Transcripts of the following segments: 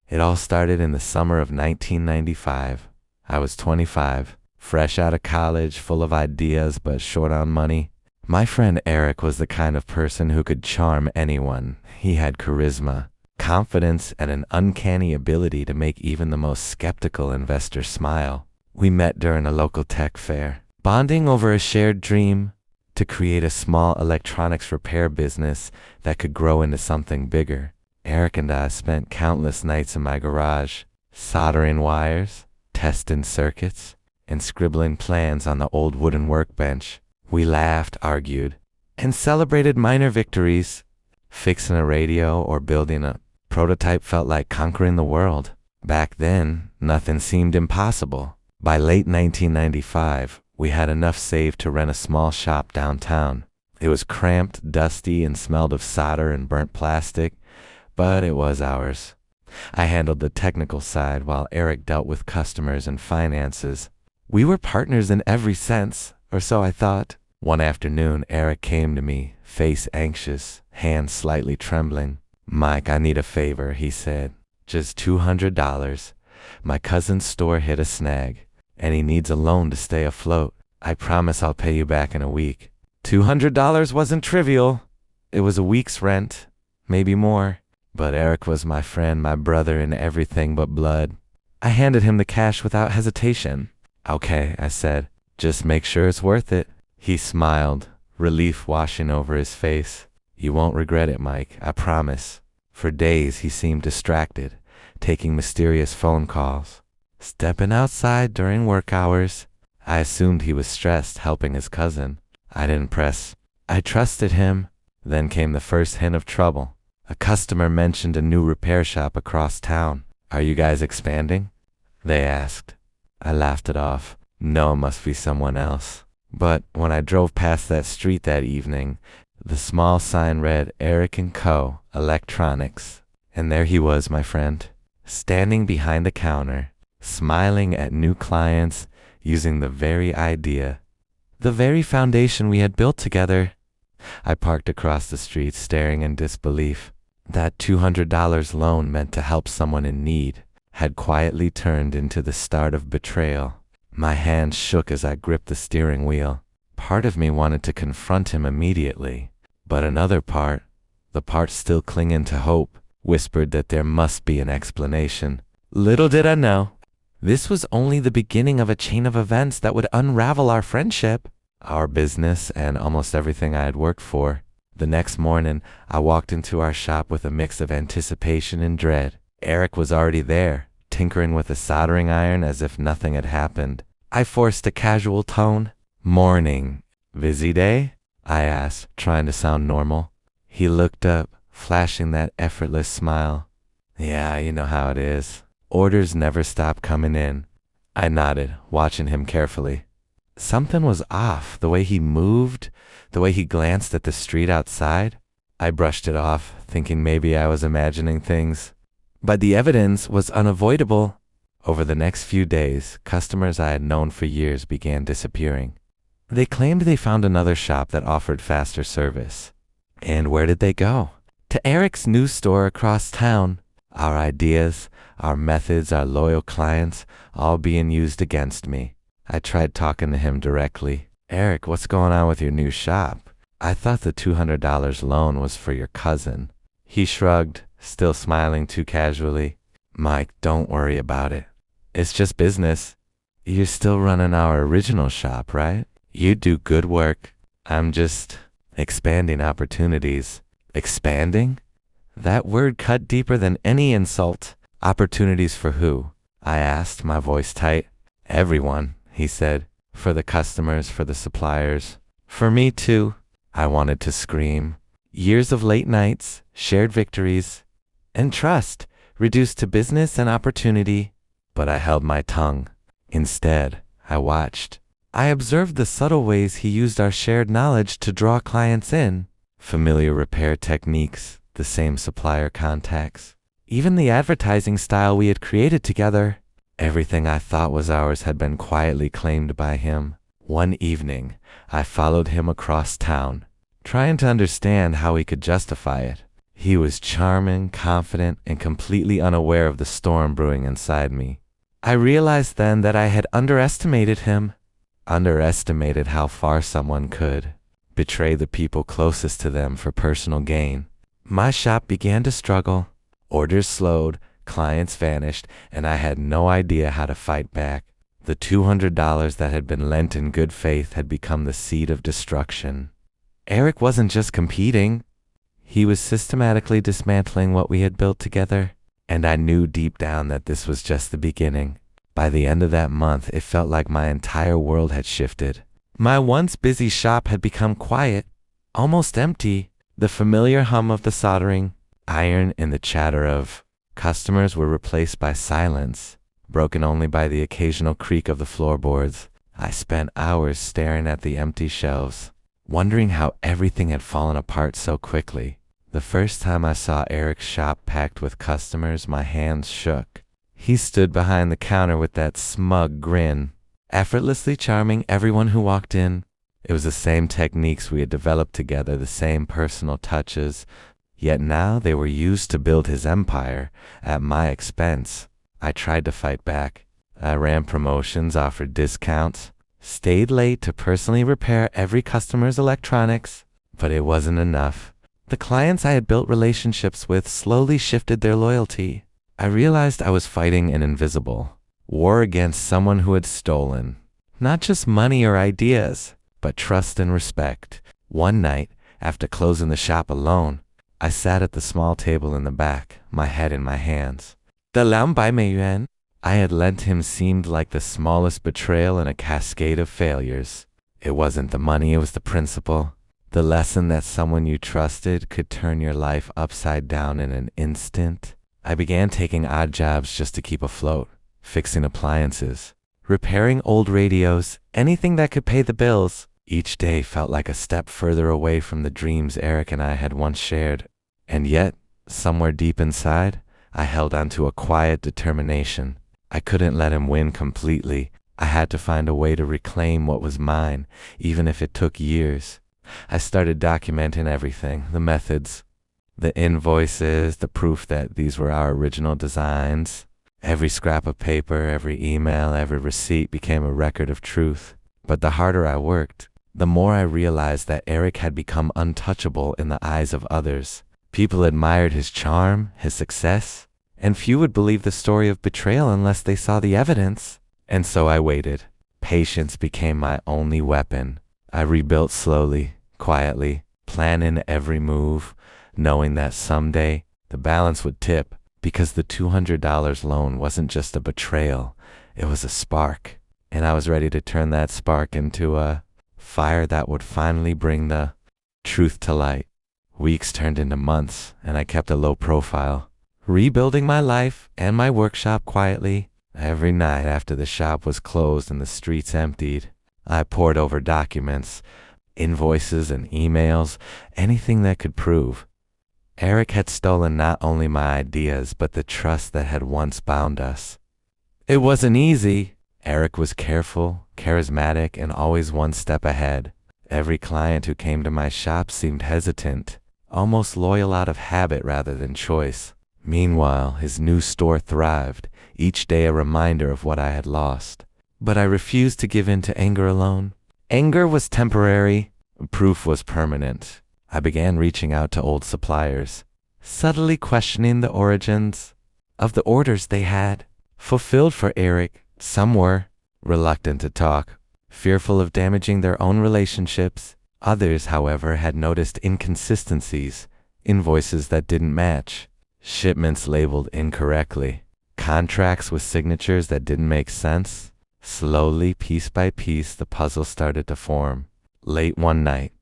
It all started in the summer of 1995. I was 25, fresh out of college, full of ideas but short on money. My friend Eric was the kind of person who could charm anyone. He had charisma, confidence, and an uncanny ability to make even the most skeptical investor smile. We met during a local tech fair, bonding over a shared dream to create a small electronics repair business that could grow into something bigger. Eric and I spent countless nights in my garage, soldering wires, testing circuits, and scribbling plans on the old wooden workbench. We laughed, argued, and celebrated minor victories. Fixing a radio or building a prototype felt like conquering the world. Back then, nothing seemed impossible. By late 1995, we had enough saved to rent a small shop downtown. It was cramped, dusty, and smelled of solder and burnt plastic, but it was ours. I handled the technical side while Eric dealt with customers and finances. We were partners in every sense, or so I thought. One afternoon, Eric came to me, face anxious, hands slightly trembling. "Mike, I need a favor," he said. "Just $200. My cousin's store hit a snag, and he needs a loan to stay afloat. I promise I'll pay you back in a week." $200 wasn't trivial. It was a week's rent, maybe more. But Eric was my friend, my brother in everything but blood. I handed him the cash without hesitation. "Okay," I said. "Just make sure it's worth it." He smiled, relief washing over his face. "You won't regret it, Mike, I promise." For days he seemed distracted, taking mysterious phone calls, stepping outside during work hours. I assumed he was stressed helping his cousin. I didn't press. I trusted him. Then came the first hint of trouble. A customer mentioned a new repair shop across town. "Are you guys expanding?" they asked. I laughed it off. No, it must be someone else. But when I drove past that street that evening, the small sign read Eric & Co. Electronics. And there he was, my friend, standing behind the counter, smiling at new clients, using the very idea, the very foundation we had built together. I parked across the street, staring in disbelief. That $200 loan meant to help someone in need had quietly turned into the start of betrayal. My hands shook as I gripped the steering wheel. Part of me wanted to confront him immediately, but another part, the part still clinging to hope, whispered that there must be an explanation. Little did I know, this was only the beginning of a chain of events that would unravel our friendship, our business, and almost everything I had worked for. The next morning, I walked into our shop with a mix of anticipation and dread. Eric was already there, tinkering with a soldering iron as if nothing had happened. I forced a casual tone. "Morning. Busy day?" I asked, trying to sound normal. He looked up, flashing that effortless smile. "Yeah, you know how it is. Orders never stop coming in." I nodded, watching him carefully. Something was off, the way he moved, the way he glanced at the street outside. I brushed it off, thinking maybe I was imagining things. But the evidence was unavoidable. Over the next few days, customers I had known for years began disappearing. They claimed they found another shop that offered faster service. And where did they go? To Eric's new store across town. Our ideas, our methods, our loyal clients, all being used against me. I tried talking to him directly. "Eric, what's going on with your new shop? I thought the $200 loan was for your cousin." He shrugged, still smiling too casually. "Mike, don't worry about it. It's just business. You're still running our original shop, right? You do good work. I'm just expanding opportunities." Expanding? That word cut deeper than any insult. Opportunities for who? I asked, my voice tight. "Everyone," he said. "For the customers, for the suppliers. For me too." I wanted to scream. Years of late nights, shared victories, and trust, reduced to business and opportunity. But I held my tongue. Instead, I watched. I observed the subtle ways he used our shared knowledge to draw clients in. Familiar repair techniques, the same supplier contacts, even the advertising style we had created together. Everything I thought was ours had been quietly claimed by him. One evening, I followed him across town, trying to understand how he could justify it. He was charming, confident, and completely unaware of the storm brewing inside me. I realized then that I had underestimated him, underestimated how far someone could betray the people closest to them for personal gain. My shop began to struggle. Orders slowed, clients vanished, and I had no idea how to fight back. The $200 that had been lent in good faith had become the seed of destruction. Eric wasn't just competing. He was systematically dismantling what we had built together, and I knew deep down that this was just the beginning. By the end of that month, it felt like my entire world had shifted. My once busy shop had become quiet, almost empty. The familiar hum of the soldering iron and the chatter of customers were replaced by silence, broken only by the occasional creak of the floorboards. I spent hours staring at the empty shelves, wondering how everything had fallen apart so quickly. The first time I saw Eric's shop packed with customers, my hands shook. He stood behind the counter with that smug grin, effortlessly charming everyone who walked in. It was the same techniques we had developed together, the same personal touches, yet now they were used to build his empire at my expense. I tried to fight back. I ran promotions, offered discounts, stayed late to personally repair every customer's electronics, but it wasn't enough. The clients I had built relationships with slowly shifted their loyalty. I realized I was fighting an invisible war against someone who had stolen not just money or ideas, but trust and respect. One night, after closing the shop alone, I sat at the small table in the back, my head in my hands. The 200美元I had lent him seemed like the smallest betrayal in a cascade of failures. It wasn't the money, it was the principle. The lesson that someone you trusted could turn your life upside down in an instant. I began taking odd jobs just to keep afloat, fixing appliances, repairing old radios, anything that could pay the bills. Each day felt like a step further away from the dreams Eric and I had once shared. And yet, somewhere deep inside, I held on to a quiet determination. I couldn't let him win completely. I had to find a way to reclaim what was mine, even if it took years. I started documenting everything, the methods, the invoices, the proof that these were our original designs. Every scrap of paper, every email, every receipt became a record of truth. But the harder I worked, the more I realized that Eric had become untouchable in the eyes of others. People admired his charm, his success, and few would believe the story of betrayal unless they saw the evidence. And so I waited. Patience became my only weapon. I rebuilt slowly, quietly, planning every move, knowing that someday the balance would tip, because the $200 loan wasn't just a betrayal, it was a spark. And I was ready to turn that spark into a fire that would finally bring the truth to light. Weeks turned into months, and I kept a low profile, rebuilding my life and my workshop quietly. Every night after the shop was closed and the streets emptied, I pored over documents, invoices and emails, anything that could prove Eric had stolen not only my ideas, but the trust that had once bound us. It wasn't easy. Eric was careful, charismatic, and always one step ahead. Every client who came to my shop seemed hesitant, almost loyal out of habit rather than choice. Meanwhile, his new store thrived, each day a reminder of what I had lost. But I refused to give in to anger alone. Anger was temporary, proof was permanent. I began reaching out to old suppliers, subtly questioning the origins of the orders they had fulfilled for Eric. Some were reluctant to talk, fearful of damaging their own relationships. Others, however, had noticed inconsistencies, invoices that didn't match, shipments labeled incorrectly, contracts with signatures that didn't make sense. Slowly, piece by piece, the puzzle started to form. Late one night,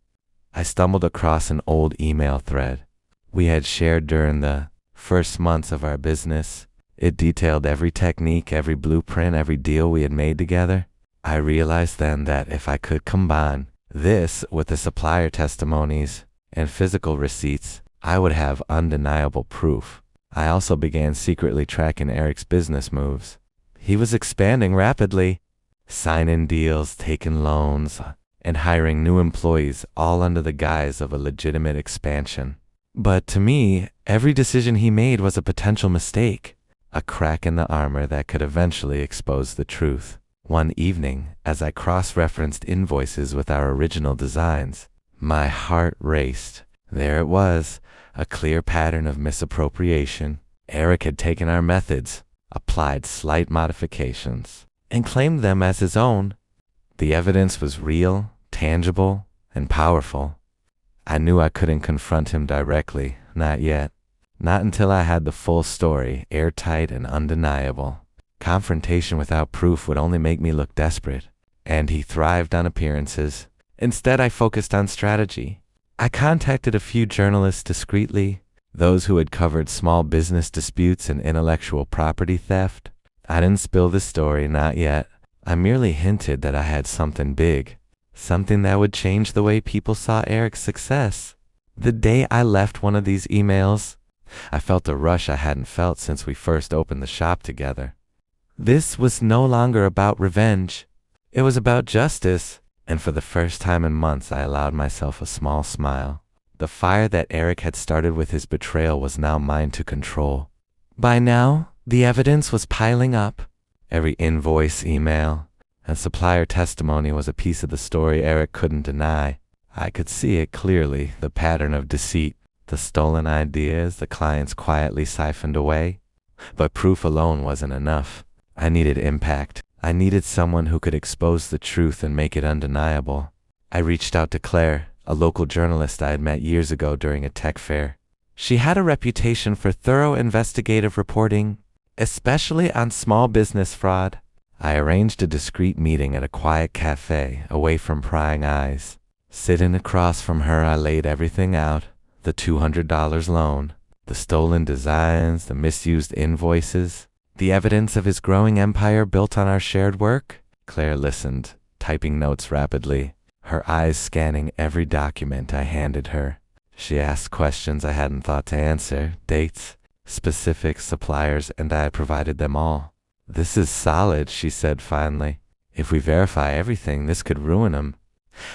I stumbled across an old email thread we had shared during the first months of our business. It detailed every technique, every blueprint, every deal we had made together. I realized then that if I could combine this with the supplier testimonies and physical receipts, I would have undeniable proof. I also began secretly tracking Eric's business moves. He was expanding rapidly, signing deals, taking loans, and hiring new employees, all under the guise of a legitimate expansion. But to me, every decision he made was a potential mistake, a crack in the armor that could eventually expose the truth. One evening, as I cross-referenced invoices with our original designs, my heart raced. There it was, a clear pattern of misappropriation. Eric had taken our methods, applied slight modifications, and claimed them as his own. The evidence was real, tangible, and powerful. I knew I couldn't confront him directly, not yet. Not until I had the full story, airtight and undeniable. Confrontation without proof would only make me look desperate, and he thrived on appearances. Instead, I focused on strategy. I contacted a few journalists discreetly, those who had covered small business disputes and intellectual property theft. I didn't spill the story, not yet. I merely hinted that I had something big, something that would change the way people saw Eric's success. The day I left one of these emails, I felt a rush I hadn't felt since we first opened the shop together. This was no longer about revenge. It was about justice, and for the first time in months I allowed myself a small smile. The fire that Eric had started with his betrayal was now mine to control. By now, the evidence was piling up. Every invoice, email, and supplier testimony was a piece of the story Eric couldn't deny. I could see it clearly, the pattern of deceit, the stolen ideas the clients quietly siphoned away. But proof alone wasn't enough. I needed impact. I needed someone who could expose the truth and make it undeniable. I reached out to Claire, a local journalist I had met years ago during a tech fair. She had a reputation for thorough investigative reporting, especially on small business fraud. I arranged a discreet meeting at a quiet cafe, away from prying eyes. Sitting across from her, I laid everything out: the $200 loan, the stolen designs, the misused invoices, the evidence of his growing empire built on our shared work. Claire listened, typing notes rapidly, her eyes scanning every document I handed her. She asked questions I hadn't thought to answer: dates, specifics, suppliers, and I provided them all. "This is solid," she said finally. "If we verify everything, this could ruin him."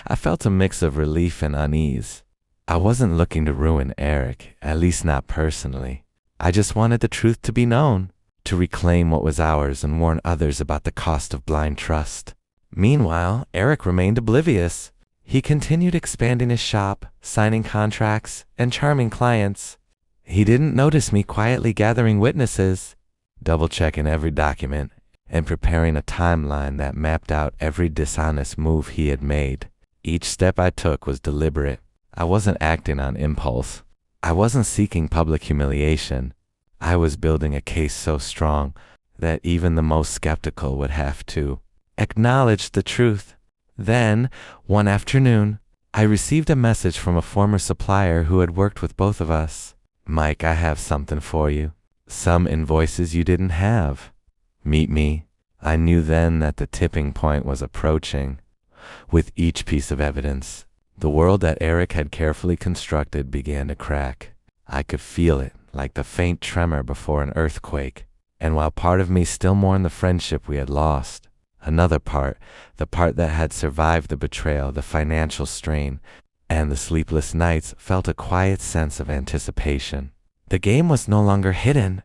I felt a mix of relief and unease. I wasn't looking to ruin Eric, at least not personally. I just wanted the truth to be known, to reclaim what was ours and warn others about the cost of blind trust. Meanwhile, Eric remained oblivious. He continued expanding his shop, signing contracts, and charming clients. He didn't notice me quietly gathering witnesses, double-checking every document, and preparing a timeline that mapped out every dishonest move he had made. Each step I took was deliberate. I wasn't acting on impulse. I wasn't seeking public humiliation. I was building a case so strong that even the most skeptical would have to acknowledge the truth. Then, one afternoon, I received a message from a former supplier who had worked with both of us. "Mike, I have something for you. Some invoices you didn't have. Meet me." I knew then that the tipping point was approaching. With each piece of evidence, the world that Eric had carefully constructed began to crack. I could feel it, like the faint tremor before an earthquake. And while part of me still mourned the friendship we had lost, another part, the part that had survived the betrayal, the financial strain, and the sleepless nights, felt a quiet sense of anticipation. The game was no longer hidden.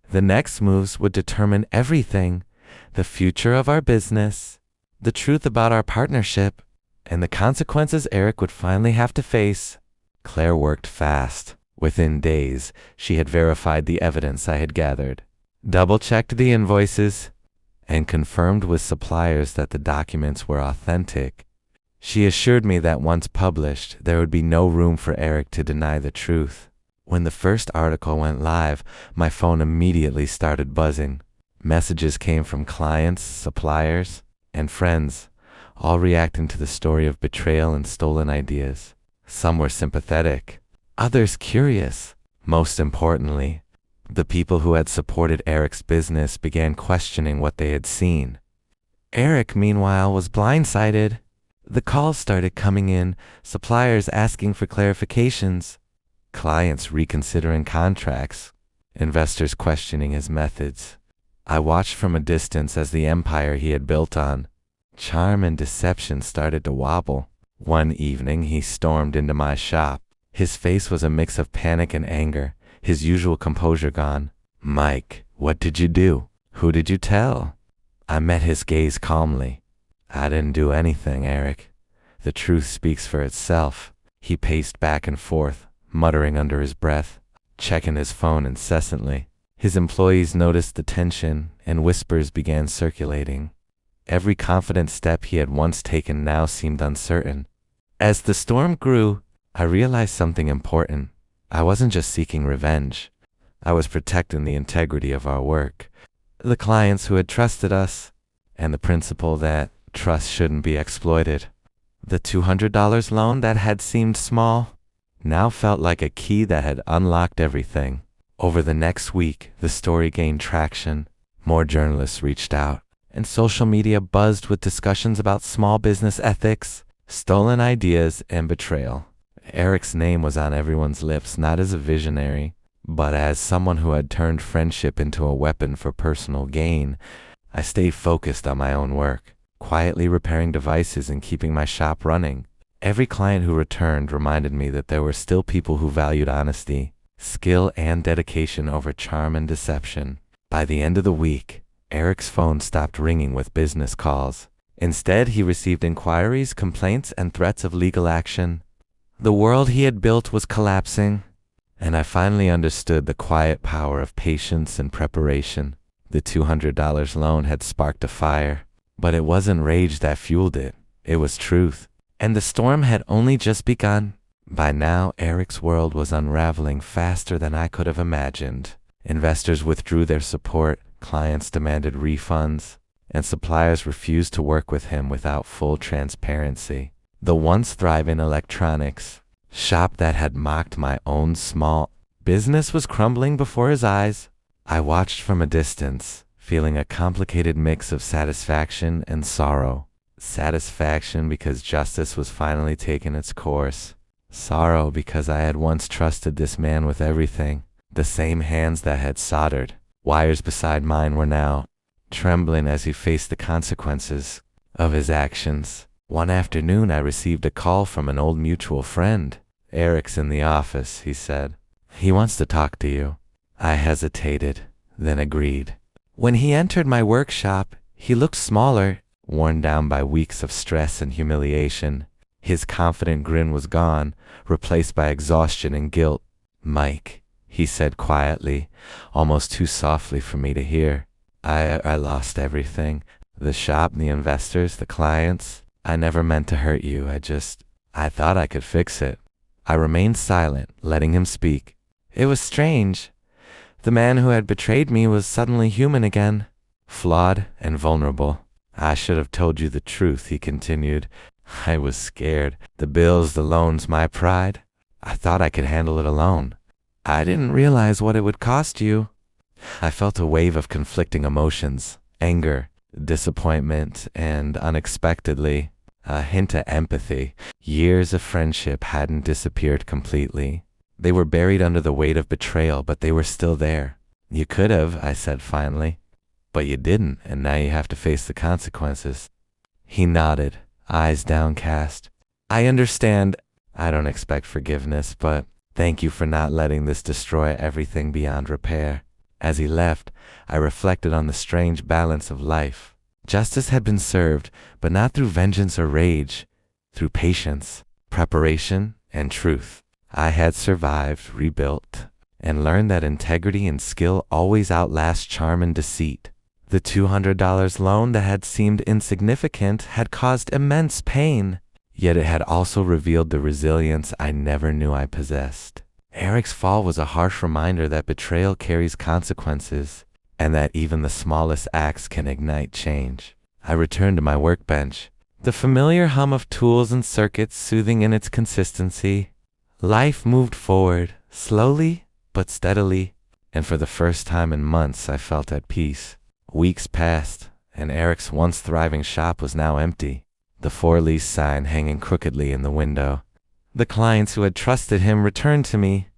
The next moves would determine everything: the future of our business, the truth about our partnership, and the consequences Eric would finally have to face. Claire worked fast. Within days, she had verified the evidence I had gathered, double-checked the invoices, and confirmed with suppliers that the documents were authentic. She assured me that once published, there would be no room for Eric to deny the truth. When the first article went live, my phone immediately started buzzing. Messages came from clients, suppliers, and friends, all reacting to the story of betrayal and stolen ideas. Some were sympathetic, others curious. Most importantly, the people who had supported Eric's business began questioning what they had seen. Eric, meanwhile, was blindsided. The calls started coming in, suppliers asking for clarifications, clients reconsidering contracts, investors questioning his methods. I watched from a distance as the empire he had built on charm and deception started to wobble. One evening, he stormed into my shop. His face was a mix of panic and anger, his usual composure gone. "Mike, what did you do? Who did you tell?" I met his gaze calmly. "I didn't do anything, Eric. The truth speaks for itself." He paced back and forth, muttering under his breath, checking his phone incessantly. His employees noticed the tension, and whispers began circulating. Every confident step he had once taken now seemed uncertain. As the storm grew, I realized something important. I wasn't just seeking revenge. I was protecting the integrity of our work, the clients who had trusted us, and the principle that trust shouldn't be exploited. The $200 loan that had seemed small now felt like a key that had unlocked everything. Over the next week, the story gained traction. More journalists reached out, and social media buzzed with discussions about small business ethics, stolen ideas, and betrayal. Eric's name was on everyone's lips, not as a visionary, but as someone who had turned friendship into a weapon for personal gain. I stayed focused on my own work, quietly repairing devices and keeping my shop running. Every client who returned reminded me that there were still people who valued honesty, skill, and dedication over charm and deception. By the end of the week, Eric's phone stopped ringing with business calls. Instead, he received inquiries, complaints, and threats of legal action. The world he had built was collapsing, and I finally understood the quiet power of patience and preparation. The $200 loan had sparked a fire, but it wasn't rage that fueled it. It was truth. And the storm had only just begun. By now, Eric's world was unraveling faster than I could have imagined. Investors withdrew their support, clients demanded refunds, and suppliers refused to work with him without full transparency. The once thriving electronics shop that had mocked my own small business was crumbling before his eyes. I watched from a distance, feeling a complicated mix of satisfaction and sorrow. Satisfaction because justice was finally taking its course. Sorrow because I had once trusted this man with everything. The same hands that had soldered wires beside mine were now trembling as he faced the consequences of his actions. One afternoon, I received a call from an old mutual friend. "Eric's in the office," he said. "He wants to talk to you." I hesitated, then agreed. When he entered my workshop, he looked smaller, worn down by weeks of stress and humiliation. His confident grin was gone, replaced by exhaustion and guilt. "Mike," he said quietly, almost too softly for me to hear. I lost everything. The shop, the investors, the clients. I never meant to hurt you. I thought I could fix it." I remained silent, letting him speak. It was strange. The man who had betrayed me was suddenly human again, flawed and vulnerable. "I should have told you the truth," he continued. "I was scared. The bills, the loans, my pride. I thought I could handle it alone. I didn't realize what it would cost you." I felt a wave of conflicting emotions, anger, disappointment, and unexpectedly, a hint of empathy. Years of friendship hadn't disappeared completely. They were buried under the weight of betrayal, but they were still there. "You could have," I said finally. "But you didn't, and now you have to face the consequences." He nodded, eyes downcast. "I understand. I don't expect forgiveness, but thank you for not letting this destroy everything beyond repair." As he left, I reflected on the strange balance of life. Justice had been served, but not through vengeance or rage, through patience, preparation, and truth. I had survived, rebuilt, and learned that integrity and skill always outlast charm and deceit. The $200 loan that had seemed insignificant had caused immense pain, yet it had also revealed the resilience I never knew I possessed. Eric's fall was a harsh reminder that betrayal carries consequences, and that even the smallest acts can ignite change. I returned to my workbench, the familiar hum of tools and circuits soothing in its consistency. Life moved forward, slowly but steadily, and for the first time in months I felt at peace. Weeks passed, and Eric's once thriving shop was now empty, the for lease sign hanging crookedly in the window. The clients who had trusted him returned to me,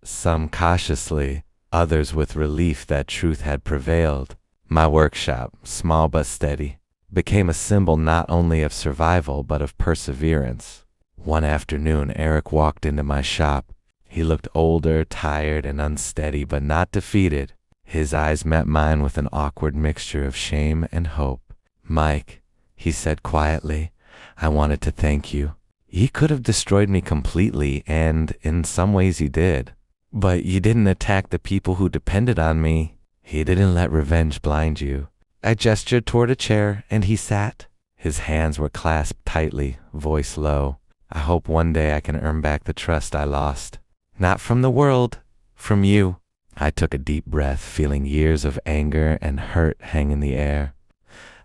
some cautiously, others with relief that truth had prevailed. My workshop, small but steady, became a symbol not only of survival but of perseverance. One afternoon, Eric walked into my shop. He looked older, tired, and unsteady, but not defeated. His eyes met mine with an awkward mixture of shame and hope. "Mike," he said quietly, "I wanted to thank you. He could have destroyed me completely, and in some ways he did. But you didn't attack the people who depended on me. He didn't let revenge blind you." I gestured toward a chair, and he sat. His hands were clasped tightly, voice low. "I hope one day I can earn back the trust I lost. Not from the world, from you." I took a deep breath, feeling years of anger and hurt hang in the air.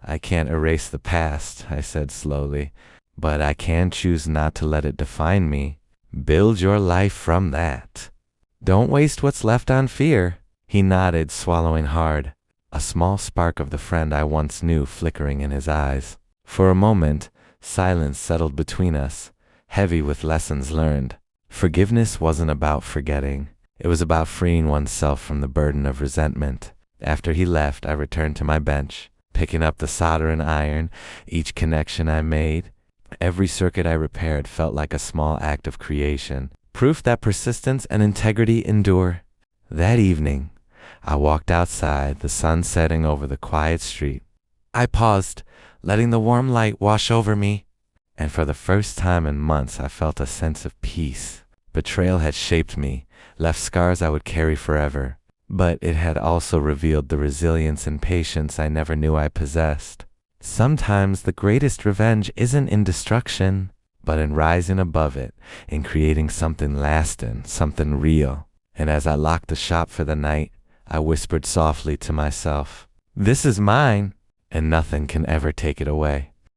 "I can't erase the past," I said slowly, "but I can choose not to let it define me. Build your life from that. Don't waste what's left on fear." He nodded, swallowing hard, a small spark of the friend I once knew flickering in his eyes. For a moment, silence settled between us, heavy with lessons learned. Forgiveness wasn't about forgetting. It was about freeing oneself from the burden of resentment. After he left, I returned to my bench, picking up the solder and iron. Each connection I made, every circuit I repaired felt like a small act of creation, proof that persistence and integrity endure. That evening, I walked outside, the sun setting over the quiet street. I paused, letting the warm light wash over me, and for the first time in months I felt a sense of peace. Betrayal had shaped me, left scars I would carry forever, but it had also revealed the resilience and patience I never knew I possessed. Sometimes the greatest revenge isn't in destruction, but in rising above it, in creating something lasting, something real. And as I locked the shop for the night, I whispered softly to myself, "This is mine, and nothing can ever take it away."